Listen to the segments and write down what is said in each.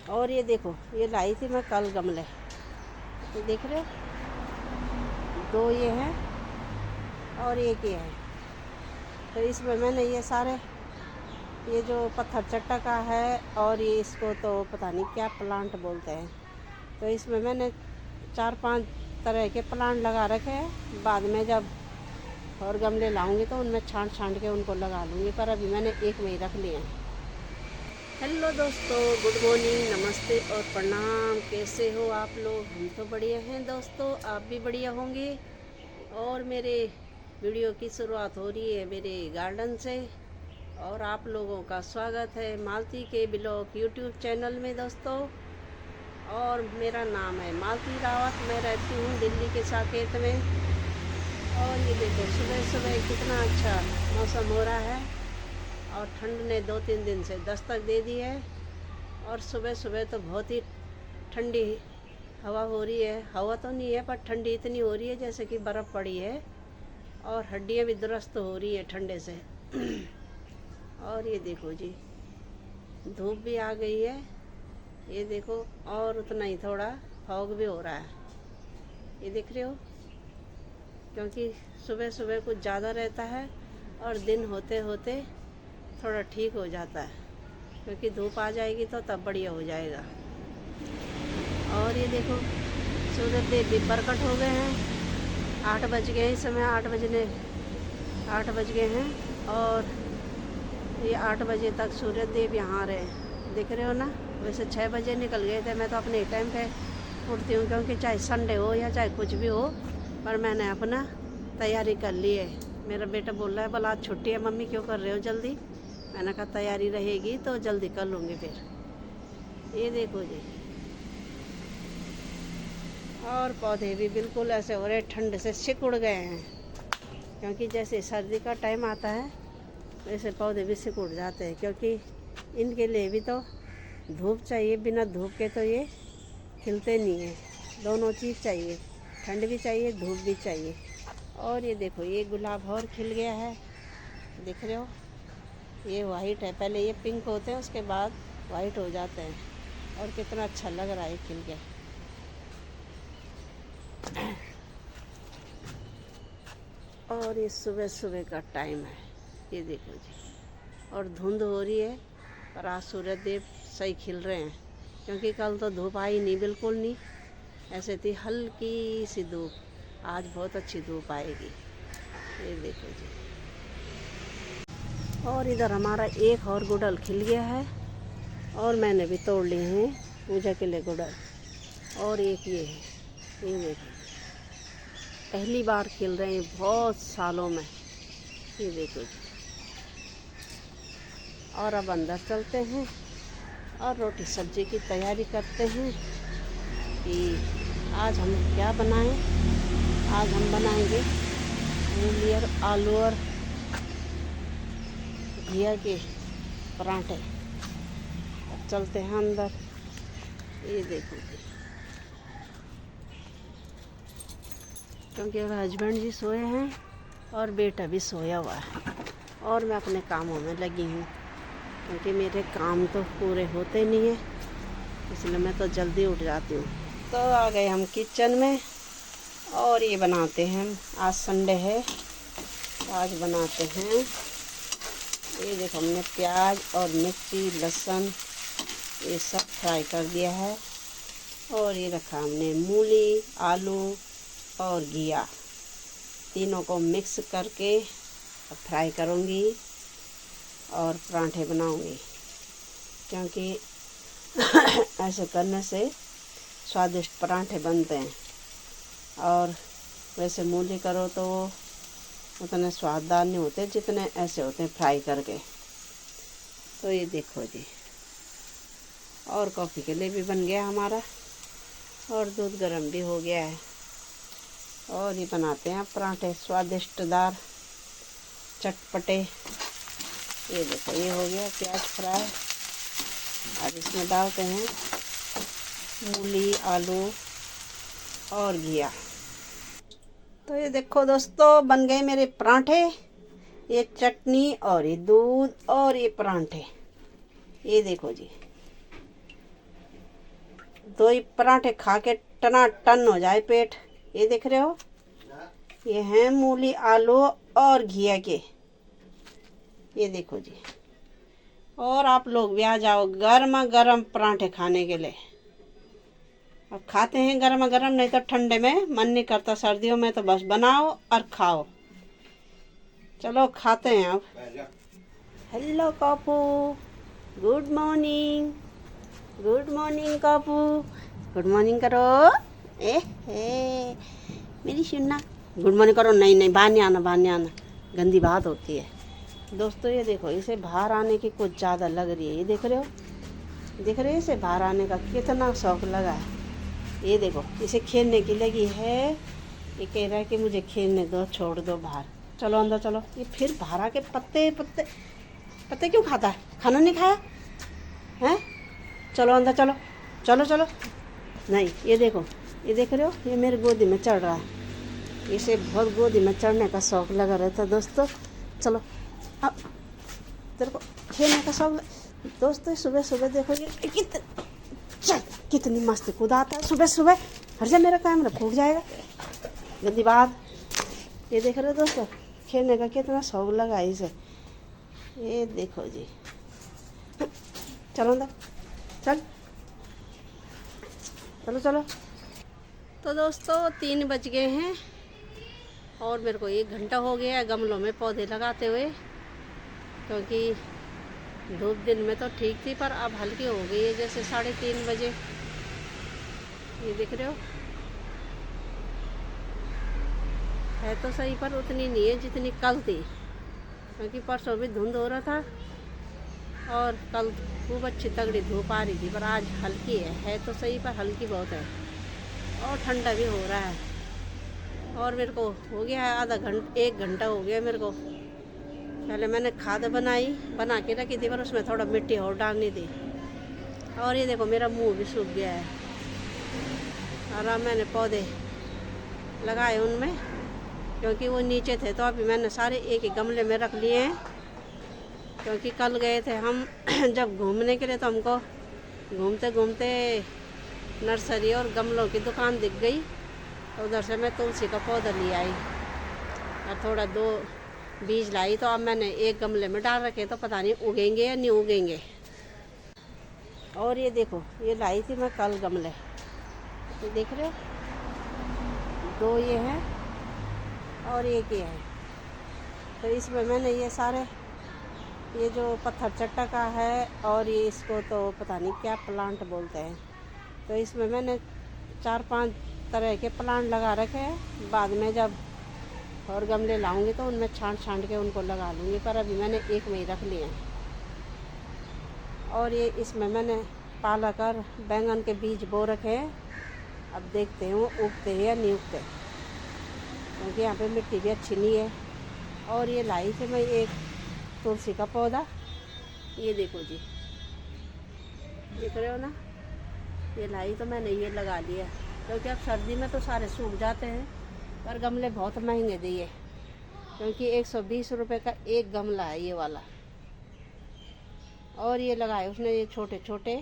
और ये देखो, ये लाई थी मैं कल गमले, तो देख रहे हो, 2 ये हैं और एक ये है। तो इसमें मैंने ये सारे, ये जो पत्थर चट्टा का है और ये इसको तो पता नहीं क्या प्लांट बोलते हैं, तो इसमें मैंने 4-5 तरह के प्लांट लगा रखे हैं। बाद में जब और गमले लाऊंगी तो उनमें छांट के उनको लगा लूँगी, पर अभी मैंने एक में ही रख लिए हैं। हेलो दोस्तों, गुड मॉर्निंग, नमस्ते और प्रणाम। कैसे हो आप लोग? हम तो बढ़िया हैं दोस्तों, आप भी बढ़िया होंगे। और मेरे वीडियो की शुरुआत हो रही है मेरे गार्डन से, और आप लोगों का स्वागत है मालती के ब्लॉग यूट्यूब चैनल में दोस्तों। और मेरा नाम है मालती रावत, मैं रहती हूँ दिल्ली के साकेत में। और ये देखो, सुबह सुबह कितना अच्छा मौसम हो रहा है और ठंड ने 2-3 दिन से दस्तक दे दी है। और सुबह सुबह तो बहुत ही ठंडी हवा हो रही है। हवा तो नहीं है पर ठंडी इतनी हो रही है जैसे कि बर्फ़ पड़ी है, और हड्डियां भी दुरुस्त हो रही है ठंडे से। और ये देखो जी, धूप भी आ गई है, ये देखो, और उतना ही थोड़ा फॉग भी हो रहा है, ये देख रहे हो, क्योंकि सुबह सुबह कुछ ज़्यादा रहता है और दिन होते होते थोड़ा ठीक हो जाता है, क्योंकि धूप आ जाएगी तो तब बढ़िया हो जाएगा। और ये देखो, सूरज देव भी प्रकट हो गए हैं। 8 बज गए इस समय, 8 बज गए हैं। और ये 8 बजे तक सूर्य देव यहाँ रहे, दिख रहे हो ना। वैसे 6 बजे निकल गए थे, मैं तो अपने टाइम पे उठती हूँ, क्योंकि चाहे संडे हो या चाहे कुछ भी हो, पर मैंने अपना तैयारी कर ली है। मेरा बेटा बोल रहा है, बोला आज छुट्टी है मम्मी, क्यों कर रहे हो जल्दी? मैंने कहा तैयारी रहेगी तो जल्दी कर लूँगी फिर। ये देखो जी, और पौधे भी बिल्कुल ऐसे हो रहे ठंड से सिकुड़ गए हैं, क्योंकि जैसे सर्दी का टाइम आता है वैसे पौधे भी सिकुड़ जाते हैं, क्योंकि इनके लिए भी तो धूप चाहिए। बिना धूप के तो ये खिलते नहीं हैं। दोनों चीज़ चाहिए, ठंड भी चाहिए, धूप भी चाहिए। और ये देखो, ये गुलाब और खिल गया है, देख रहे हो, ये वाइट है, पहले ये पिंक होते हैं उसके बाद वाइट हो जाते हैं, और कितना अच्छा लग रहा है खिल के। और ये सुबह सुबह का टाइम है, ये देखो जी, और धुंध हो रही है, पर आज सूर्य देव सही खिल रहे हैं, क्योंकि कल तो धूप आई नहीं, बिल्कुल नहीं, ऐसे थी हल्की सी धूप। आज बहुत अच्छी धूप आएगी, ये देखो जी। और इधर हमारा एक और गुड़हल खिल गया है, और मैंने भी तोड़ लिए हैं पूजा के लिए गुड़हल। और एक ये है, ये देखो, पहली बार खिल रहे हैं बहुत सालों में, ये देखो जी। और अब अंदर चलते हैं और रोटी सब्जी की तैयारी करते हैं कि आज हम क्या बनाएं। आज हम बनाएंगे मूली और आलू और घिया के पराठे। अब चलते हैं अंदर, ये देखो, क्योंकि हस्बैंड जी सोए हैं और बेटा भी सोया हुआ है, और मैं अपने कामों में लगी हूँ, क्योंकि मेरे काम तो पूरे होते नहीं हैं, इसलिए मैं तो जल्दी उठ जाती हूँ। तो आ गए हम किचन में, और ये बनाते हैं, आज संडे है, आज बनाते हैं, ये देखो, हमने प्याज और मिर्ची लहसुन ये सब फ्राई कर दिया है। और ये रखा हमने मूली, आलू और घिया, तीनों को मिक्स करके फ्राई करूँगी और पराठे बनाऊँगी, क्योंकि ऐसे करने से स्वादिष्ट पराठे बनते हैं। और वैसे मूली करो तो वो उतने स्वाददार नहीं होते जितने ऐसे होते हैं फ्राई करके। तो ये देखो जी, और कॉफ़ी के लिए भी बन गया हमारा, और दूध गर्म भी हो गया है। और ये बनाते हैं पराठे स्वादिष्टदार चटपटे। ये देखो, ये हो गया प्याज फ्राई। अब इसमें डालते हैं मूली, आलू और घिया। तो ये देखो दोस्तों, बन गए मेरे पराठे, ये चटनी और ये दूध और ये पराठे, ये देखो जी। दो ही पराठे खा के टना टन हो जाए पेट। ये देख रहे हो, ये हैं मूली आलू और घिया के। ये देखो जी। और आप लोग भी आ जाओ गर्मा गर्म पराठे खाने के लिए। अब खाते हैं गर्मा गर्म, नहीं तो ठंडे में मन नहीं करता। सर्दियों में तो बस बनाओ और खाओ। चलो खाते हैं अब। हेलो कापू, गुड मॉर्निंग। गुड मॉर्निंग कापू, गुड मॉर्निंग करो। मेरी सुनना, गुड मॉर्निंग करो। नहीं नहीं, बाहर नहीं आना, बाहर नहीं आना, गंदी बात होती है। दोस्तों ये देखो, इसे बाहर आने की कुछ ज़्यादा लग रही है। ये देख रहे हो, देख रहे हो इसे बाहर आने का कितना शौक लगा है। ये देखो, इसे खेलने की लगी है। ये कह रहा है कि मुझे खेलने दो, छोड़ दो बाहर। चलो अंदर चलो। ये फिर बाहर आके पत्ते पत्ते पत्ते क्यों खाता है? खाना नहीं खाया है? चलो अंदर चलो, चलो चलो। नहीं, ये देखो, ये देख रहे हो, ये मेरे गोदी में चढ़ रहा है। इसे बहुत गोदी में चढ़ने का शौक लगा रहता है दोस्तों। चलो अब तेरे को खेलने का शौक। दोस्तों सुबह सुबह देखो ये कितनी मस्त कूदाता है सुबह सुबह। हर जा, मेरा कैमरा फूक जाएगा, गंदी बात। ये देख रहे हो दोस्तों, खेलने का कितना शौक लगा है इसे। ये देखो जी। चलो अंदर चल, चलो चलो। तो दोस्तों 3 बज गए हैं और मेरे को 1 घंटा हो गया गमलों में पौधे लगाते हुए, क्योंकि धूप दिन में तो ठीक थी पर अब हल्की हो गई है, जैसे 3:30 बजे। ये देख रहे हो, है तो सही पर उतनी नहीं है जितनी कल थी, क्योंकि परसों भी धुंध हो रहा था और कल खूब अच्छी तगड़ी धूप आ रही थी। पर आज हल्की है तो सही पर हल्की बहुत है और ठंडा भी हो रहा है। और मेरे को हो गया है 1 घंटा हो गया मेरे को। पहले मैंने खाद बना के रखी थी, पर उसमें थोड़ा मिट्टी और डालनी थी। और ये देखो, मेरा मुंह भी सूख गया है। और अब मैंने पौधे लगाए उनमें, क्योंकि वो नीचे थे तो अभी मैंने सारे एक ही गमले में रख लिए हैं। क्योंकि कल गए थे हम जब घूमने के लिए, तो हमको घूमते घूमते नर्सरी और गमलों की दुकान दिख गई, तो उधर से मैं तुलसी का पौधा ले आई और थोड़ा 2 बीज लाई। तो अब मैंने एक गमले में डाल रखे, तो पता नहीं उगेंगे या नहीं उगेंगे। और ये देखो, ये लाई थी मैं कल गमले, ये देख रहे हो, 2 ये हैं और 1 ये है। तो इसमें मैंने ये सारे, ये जो पत्थर चट्टा का है और ये इसको तो पता नहीं क्या प्लांट बोलते हैं, तो इसमें मैंने 4-5 तरह के प्लांट लगा रखे हैं। बाद में जब और गमले लाऊंगी तो उनमें छांट के उनको लगा लूँगी, पर अभी मैंने एक में ही रख लिए हैं। और ये इसमें मैंने पालक और बैंगन के बीज बो रखे हैं। अब देखते हैं वो उगते हैं या नहीं उगते, क्योंकि यहाँ पे मिट्टी भी अच्छी नहीं है। और ये लाई थी मैं एक तुलसी का पौधा, ये देखो जी, देख रहे हो ना, ये लाई तो मैंने ये लगा लिया, क्योंकि अब सर्दी में तो सारे सूख जाते हैं। पर गमले बहुत महंगे दिए, क्योंकि 120 रुपये का एक गमला है ये वाला। और ये लगाए उसने, ये छोटे छोटे,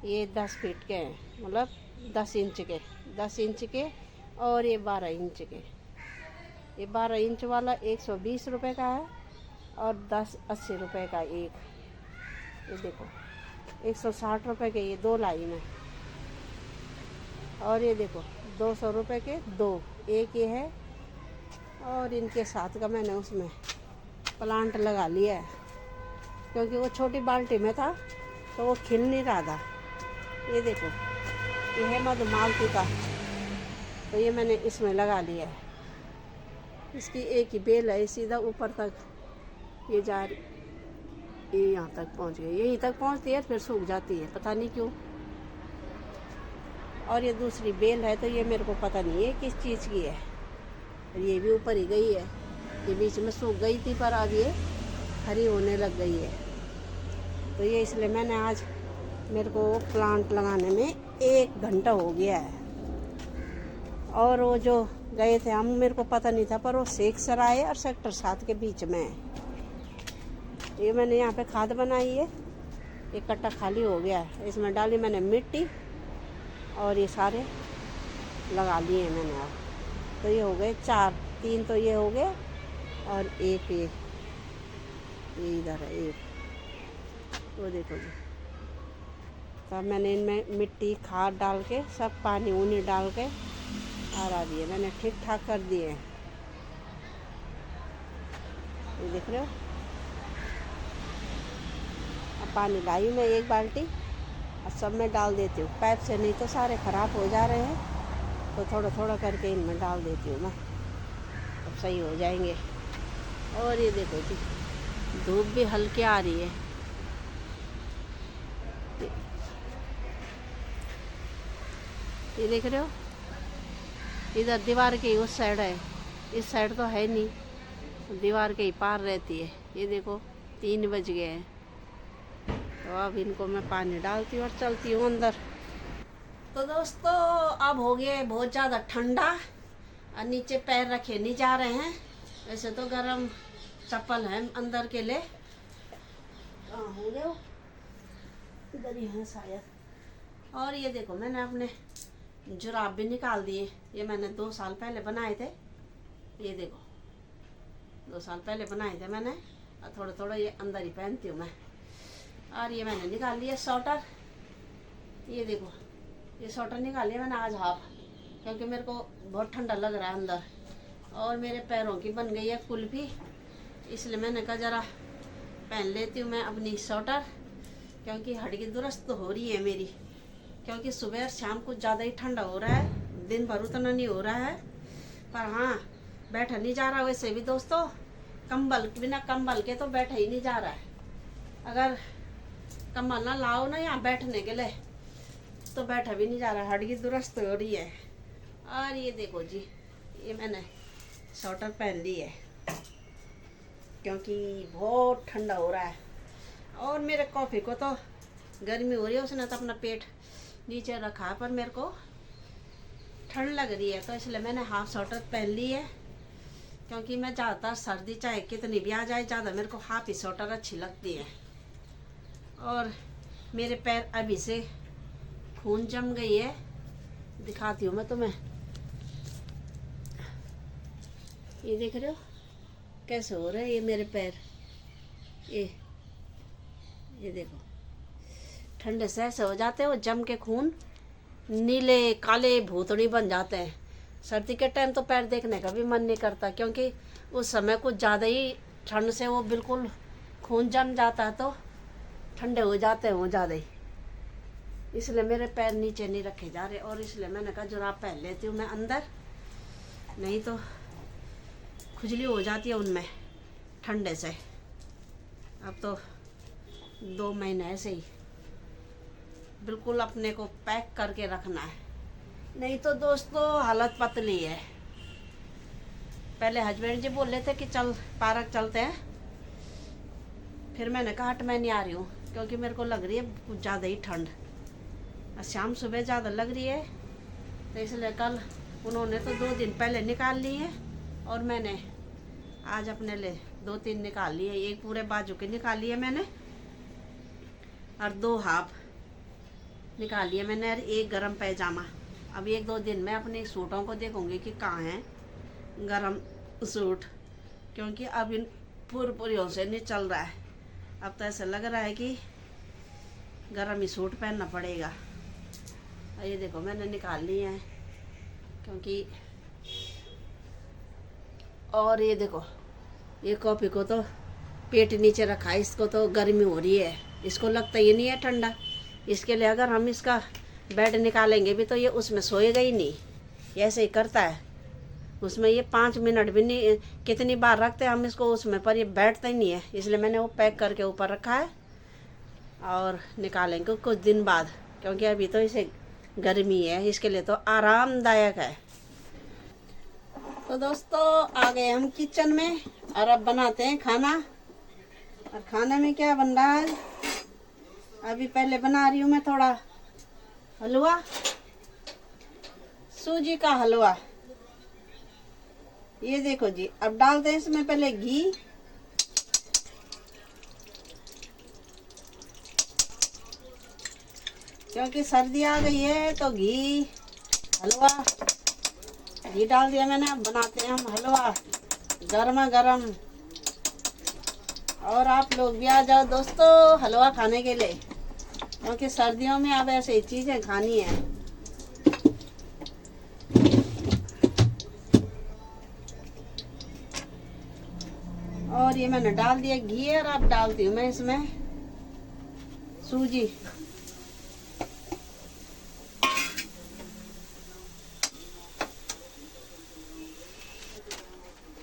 ये 10 फीट के हैं, मतलब 10 इंच के और ये 12 इंच के। ये 12 इंच वाला 120 रुपये का है और 10 80 रुपये का एक। ये देखो 160 रुपये के ये 2 लाई में। और ये देखो 200 रुपये के 2, एक ये है। और इनके साथ का मैंने उसमें प्लांट लगा लिया है, क्योंकि वो छोटी बाल्टी में था तो वो खिल नहीं रहा था। ये देखो, ये है मधुमालती का, तो ये मैंने इसमें लगा लिया है। इसकी एक ही बेल है, सीधा ऊपर तक ये जा रही, ये यहाँ तक पहुँच गई, यहीं तक पहुँचती है फिर सूख जाती है, पता नहीं क्यों। और ये दूसरी बेल है, तो ये मेरे को पता नहीं है किस चीज़ की है। ये भी ऊपर ही गई है, ये बीच में सूख गई थी पर अब ये हरी होने लग गई है। तो ये इसलिए मैंने आज, मेरे को प्लांट लगाने में 1 घंटा हो गया है। और वो जो गए थे हम, मेरे को पता नहीं था, पर वो शेख सराय और सेक्टर 7 के बीच में है। ये मैंने यहाँ पे खाद बनाई है, एक कट्टा खाली हो गया है, इसमें डाली मैंने मिट्टी और ये सारे लगा लिए हैं मैंने। अब तो ये हो गए 4, 3 तो ये हो गए और एक ये इधर है एक, वो देखो जी। तो मैंने इनमें मिट्टी खाद डाल के सब पानी ऊनी डाल के हरा दिए मैंने, ठीक ठाक कर दिए हैं। ये देख रहे हो। अब पानी लाई मैं 1 बाल्टी और सब में डाल देती हूँ पाइप से, नहीं तो सारे ख़राब हो जा रहे हैं। तो थोड़ा थोड़ा करके इनमें डाल देती हूँ मैं, अब सही हो जाएंगे। और ये देखो जी, धूप भी हल्की आ रही है। ये देख रहे हो, इधर दीवार के उस साइड है, इस साइड तो है नहीं, दीवार के ही पार रहती है। ये देखो 3 बज गए हैं। तो अब इनको मैं पानी डालती हूँ और चलती हूँ अंदर। तो दोस्तों अब हो गया बहुत ज़्यादा ठंडा और नीचे पैर रखे नहीं जा रहे हैं। वैसे तो गरम चप्पल है अंदर के लिए। कहाँ होंगे वो, इधर ही हैं शायद। और ये देखो मैंने अपने जुराब भी निकाल दिए। ये मैंने 2 साल पहले बनाए थे। ये देखो 2 साल पहले बनाए थे मैंने, और थोड़ा थोड़ा ये अंदर ही पहनती हूँ मैं। और ये मैंने निकाल लिया स्वेटर। ये देखो ये स्वेटर निकाल लिया मैंने आज हाफ, क्योंकि मेरे को बहुत ठंडा लग रहा है अंदर। और मेरे पैरों की बन गई है कुल्फी, इसलिए मैंने कहा ज़रा पहन लेती हूँ मैं अपनी स्वेटर, क्योंकि हड्डी दुरुस्त हो रही है मेरी। क्योंकि सुबह और शाम कुछ ज़्यादा ही ठंडा हो रहा है, दिन भर उतना नहीं हो रहा है। पर हाँ बैठा नहीं जा रहा वैसे भी दोस्तों, कंबल बिना कंबल के तो बैठा ही नहीं जा रहा है। अगर कंबल ना लाओ ना यहाँ बैठने के लिए तो बैठा भी नहीं जा रहा, हड्डी दुरुस्त हो रही है। और ये देखो जी, ये मैंने स्वेटर पहन ली है क्योंकि बहुत ठंडा हो रहा है। और मेरे कॉफ़ी को तो गर्मी हो रही है, उसने तो अपना पेट नीचे रखा, पर मेरे को ठंड लग रही है, तो इसलिए मैंने हाफ स्वेटर पहन ली है। क्योंकि मैं ज़्यादातर सर्दी चाहे कितनी भी आ जाए, ज़्यादा मेरे को हाफ ही स्वेटर अच्छी लगती है। और मेरे पैर अभी से खून जम गई है, दिखाती हूँ मैं तुम्हें। ये देख रहे हो कैसे हो रहे हैं ये मेरे पैर। ये देखो ठंडे से ऐसे हो जाते हैं, वो जम के खून नीले काले भूतड़ी बन जाते हैं। सर्दी के टाइम तो पैर देखने का भी मन नहीं करता, क्योंकि उस समय कुछ ज़्यादा ही ठंड से वो बिल्कुल खून जम जाता है, तो ठंडे हो जाते हैं वो ज़्यादा ही। इसलिए मेरे पैर नीचे नहीं रखे जा रहे, और इसलिए मैंने कहा जुराब पहन लेती हूँ मैं अंदर, नहीं तो खुजली हो जाती है उनमें ठंडे से। अब तो 2 महीने ऐसे ही बिल्कुल अपने को पैक करके रखना है, नहीं तो दोस्तों हालत पतली है। पहले हस्बैंड जी बोल रहे थे कि चल पार्क चलते हैं, फिर मैंने कहा हट मैं नहीं आ रही हूँ, क्योंकि मेरे को लग रही है कुछ ज़्यादा ही ठंड, और शाम सुबह ज़्यादा लग रही है। तो इसलिए कल उन्होंने तो 2 दिन पहले निकाल ली है, और मैंने आज अपने लिए 2-3 निकाल लिए। एक पूरे बाजू के निकाल लिए मैंने, और 2 हाफ निकाल लिए मैंने, और 1 गरम पैजामा। अब 1-2 दिन में अपने सूटों को देखूंगी कि कहाँ हैं गरम सूट, क्योंकि अब इन पूरियों से नहीं चल रहा है। अब तो ऐसा लग रहा है कि गरम ही सूट पहनना पड़ेगा। और ये देखो मैंने निकाल लिए हैं, क्योंकि और ये देखो ये कॉफ़ी को तो पेट नीचे रखा है, इसको तो गर्मी हो रही है, इसको लगता ही नहीं है ठंडा। इसके लिए अगर हम इसका बेड निकालेंगे भी तो ये उसमें सोएगा ही नहीं, ऐसे ही करता है उसमें। ये 5 मिनट भी नहीं, कितनी बार रखते हैं हम इसको उसमें, पर ये बैठता ही नहीं है। इसलिए मैंने वो पैक करके ऊपर रखा है, और निकालेंगे कुछ दिन बाद, क्योंकि अभी तो इसे गर्मी है, इसके लिए तो आरामदायक है। तो दोस्तों आ गए हम किचन में, और अब बनाते हैं खाना। और खाने में क्या बन रहा है, अभी पहले बना रही हूँ मैं थोड़ा हलवा, सूजी का हलवा। ये देखो जी, अब डालते हैं इसमें पहले घी, क्योंकि सर्दी आ गई है तो घी हलवा घी डाल दिया मैंने। अब बनाते हैं हम हलवा गर्मा गर्म। और आप लोग भी आ जाओ दोस्तों हलवा खाने के लिए, क्योंकि सर्दियों में अब ऐसी चीज़ें खानी है। और ये मैंने डाल दिया घी और अब डालती हूँ मैं इसमें सूजी।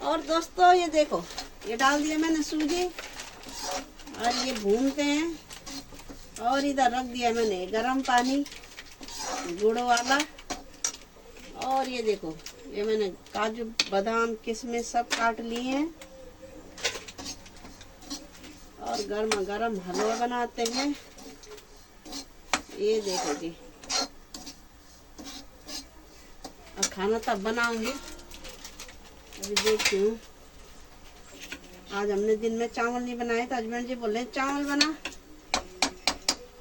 और दोस्तों ये देखो, ये डाल दिया मैंने सूजी और ये भूनते हैं। और इधर रख दिया मैंने गरम पानी गुड़ वाला। और ये देखो, ये मैंने काजू बादाम किशमिश सब काट लिए हैं और गर्मा गर्म हलवा बनाते हैं। ये देखो जी, अब खाना तब बनाऊंगी, अभी देखती हूँ। आज हमने दिन में चावल नहीं बनाए तो हस्बैंड जी बोले चावल बना,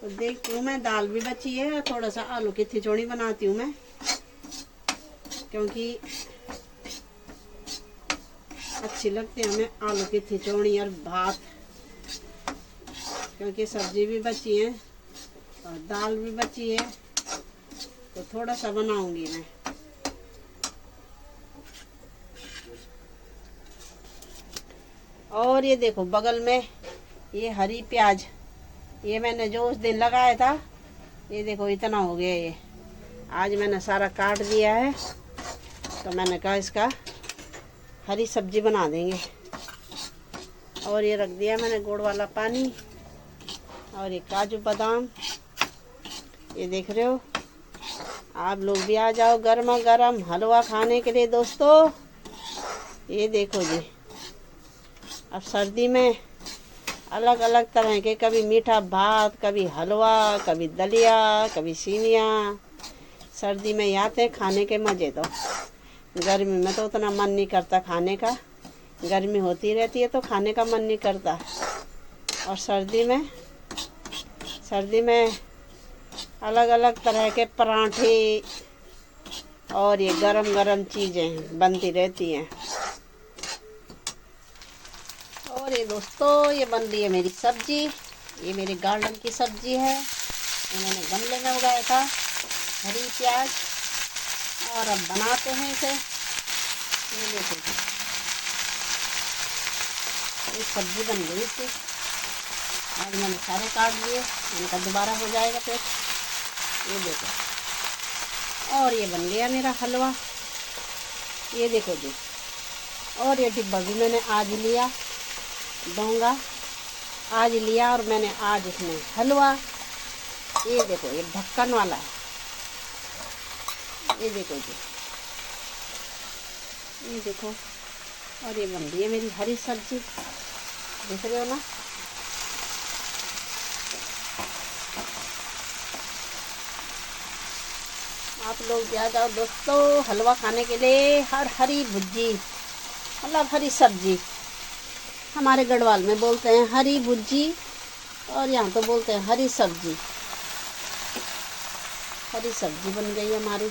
तो देखती हूँ। मैं दाल भी बची है और थोड़ा सा आलू की खिचड़ी बनाती हूँ मैं, क्योंकि अच्छी लगती है हमें आलू की खिचड़ी और भात, क्योंकि सब्जी भी बची है और दाल भी बची है, तो थोड़ा सा बनाऊंगी मैं। और ये देखो बगल में ये हरी प्याज, ये मैंने जो उस दिन लगाया था, ये देखो इतना हो गया। ये आज मैंने सारा काट दिया है, तो मैंने कहा इसका हरी सब्जी बना देंगे। और ये रख दिया मैंने गुड़ वाला पानी और ये काजू बादाम, ये देख रहे हो। आप लोग भी आ जाओ गर्मा गर्म हलवा खाने के लिए दोस्तों। ये देखो जी, अब सर्दी में अलग अलग तरह के, कभी मीठा भात, कभी हलवा, कभी दलिया, कभी सीनिया। सर्दी में आते हैं खाने के मज़े। तो गर्मी में तो उतना मन नहीं करता खाने का, गर्मी होती रहती है तो खाने का मन नहीं करता। और सर्दी में अलग अलग तरह के पराठे और ये गरम गरम चीज़ें बनती रहती हैं। और ये दोस्तों, ये बन रही है मेरी सब्जी। ये मेरे गार्डन की सब्जी है, ये मैंने गमले में उगाया था, हरी प्याज। और अब बनाते हैं इसे। ये देखो, ये सब्जी बन गई थी। आज मैंने सारे काट दिए, मैंने कहा दोबारा हो जाएगा फिर। ये देखो, और ये बन गया मेरा हलवा। ये देखो जी, और ये डिब्बा भी मैंने आज लिया, दूंगा आज लिया। और मैंने आज इसमें हलवा, ये देखो ये ढक्कन वाला है। ये देखो जी, ये देखो। और ये बन रही है मेरी हरी सब्जी, देख रहे हो ना। आप लोग भी आ जाओ दोस्तों हलवा खाने के लिए। हरी भुज्जी मतलब हरी सब्जी, हमारे गढ़वाल में बोलते हैं हरी भुज्जी, और यहाँ तो बोलते हैं हरी सब्जी। हरी सब्जी बन गई हमारी।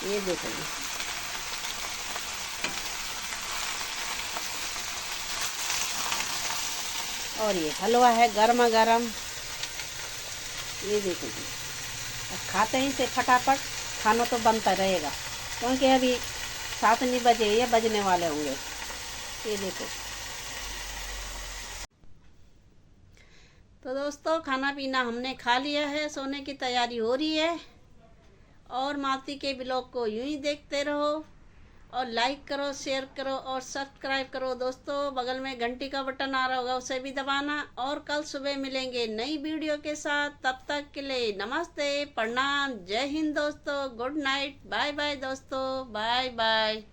ये देखो जी, और ये हलवा है गर्मा गर्म। ये देखो जी, अब खाते ही से फटाफट। खाना तो बनता रहेगा, क्योंकि अभी 7 नहीं बजे, ये बजने वाले होंगे। ये देखो। तो दोस्तों खाना पीना हमने खा लिया है, सोने की तैयारी हो रही है। और मालती के ब्लॉग को यूं ही देखते रहो और लाइक करो, शेयर करो और सब्सक्राइब करो दोस्तों। बगल में घंटी का बटन आ रहा होगा, उसे भी दबाना। और कल सुबह मिलेंगे नई वीडियो के साथ। तब तक के लिए नमस्ते, प्रणाम, जय हिंद दोस्तों, गुड नाइट, बाय बाय दोस्तों, बाय बाय।